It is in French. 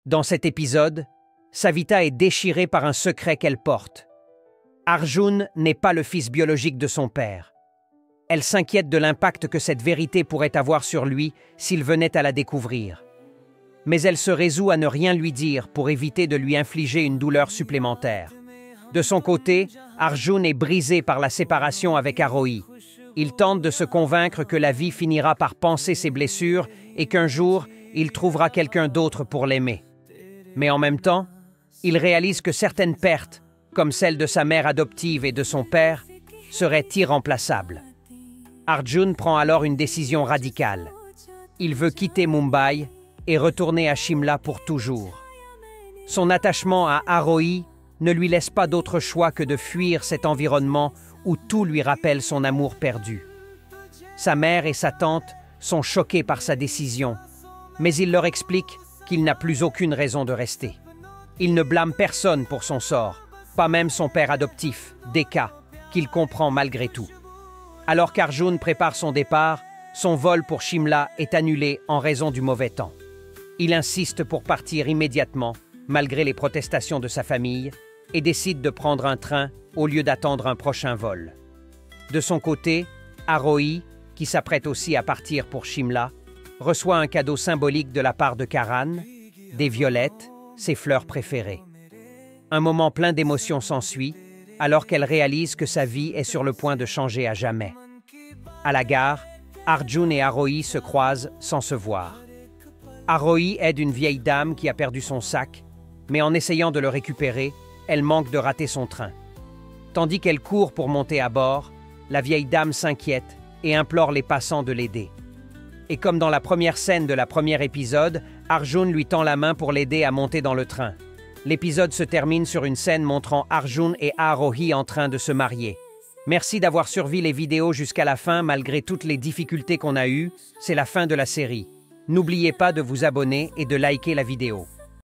Dans cet épisode, Savita est déchirée par un secret qu'elle porte. Arjun n'est pas le fils biologique de son père. Elle s'inquiète de l'impact que cette vérité pourrait avoir sur lui s'il venait à la découvrir. Mais elle se résout à ne rien lui dire pour éviter de lui infliger une douleur supplémentaire. De son côté, Arjun est brisé par la séparation avec Arohi. Il tente de se convaincre que la vie finira par panser ses blessures et qu'un jour, il trouvera quelqu'un d'autre pour l'aimer. Mais en même temps, il réalise que certaines pertes, comme celle de sa mère adoptive et de son père, seraient irremplaçables. Arjun prend alors une décision radicale. Il veut quitter Mumbai et retourner à Shimla pour toujours. Son attachement à Arohi ne lui laisse pas d'autre choix que de fuir cet environnement où tout lui rappelle son amour perdu. Sa mère et sa tante sont choquées par sa décision, mais il leur explique qu'il n'a plus aucune raison de rester. Il ne blâme personne pour son sort, pas même son père adoptif, Dekha, qu'il comprend malgré tout. Alors qu'Arjun prépare son départ, son vol pour Shimla est annulé en raison du mauvais temps. Il insiste pour partir immédiatement, malgré les protestations de sa famille, et décide de prendre un train au lieu d'attendre un prochain vol. De son côté, Arohi, qui s'apprête aussi à partir pour Shimla, reçoit un cadeau symbolique de la part de Karan, des violettes, ses fleurs préférées. Un moment plein d'émotions s'ensuit, alors qu'elle réalise que sa vie est sur le point de changer à jamais. À la gare, Arjun et Arohi se croisent sans se voir. Arohi aide une vieille dame qui a perdu son sac, mais en essayant de le récupérer, elle manque de rater son train. Tandis qu'elle court pour monter à bord, la vieille dame s'inquiète et implore les passants de l'aider. Et comme dans la première scène de la première épisode, Arjun lui tend la main pour l'aider à monter dans le train. L'épisode se termine sur une scène montrant Arjun et Arohi en train de se marier. Merci d'avoir survécu les vidéos jusqu'à la fin malgré toutes les difficultés qu'on a eues. C'est la fin de la série. N'oubliez pas de vous abonner et de liker la vidéo.